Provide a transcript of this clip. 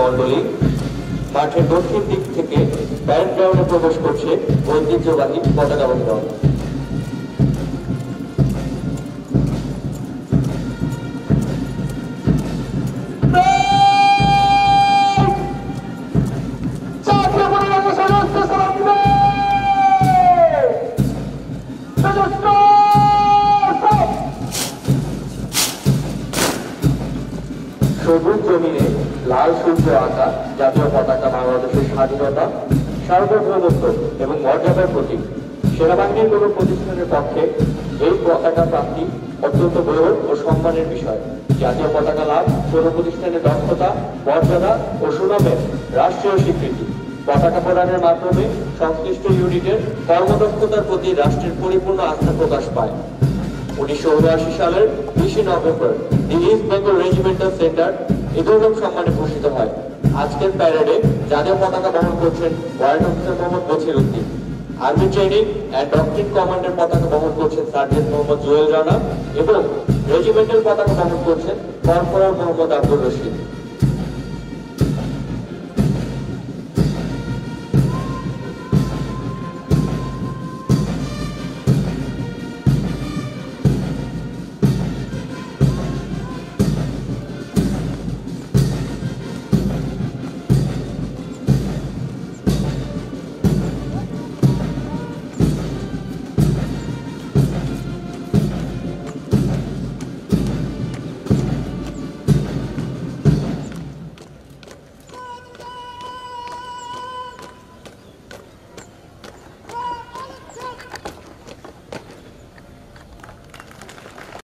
মণ্ডলী মাঠের দক্ষিণ দিক থেকে প্যারেড গ্রাউন্ডে প্রবেশ করছে ঐতিহ্যবাহী পতাকাবাহী দল। সবুজ জমিনে লাল সূর্য আঁকা জাতীয় পতাকা বাংলাদেশের স্বাধীনতা, সার্বভৌমত্ব এবং মর্যাদার প্রতীক। সেনাবাহিনীর কোনো প্রতিষ্ঠানের পক্ষে এই পতাকা প্রাপ্তি অত্যন্ত গৌরব ও সম্মানের বিষয়। জাতীয় পতাকা লাভ কোনো প্রতিষ্ঠানের দক্ষতা, মর্যাদা ও সুনামের রাষ্ট্রীয় স্বীকৃতি। পতাকা প্রদানের মাধ্যমে সংশ্লিষ্ট ইউনিটের কর্মদক্ষতার প্রতি রাষ্ট্রের পরিপূর্ণ আস্থা প্রকাশ পায়। 1979 সালের 20 নভেম্বর the East Bengal regimental centre এ গৌরব সম্মানে ভূষিত হয়। আজকের প্যারেডে জাতীয় পতাকা বহন করছেন warrant officer Mohammad Bashir Uddin. Army training and doctrine কমান্ডের পতাকা বহন করছেন সার্জেন্ট মোহাম্মদ জুয়েল রানা এবং রেজিমেন্টাল পতাকা বহন করছেন কর্পোরাল মোহাম্মদ আব্দুর রশিদ।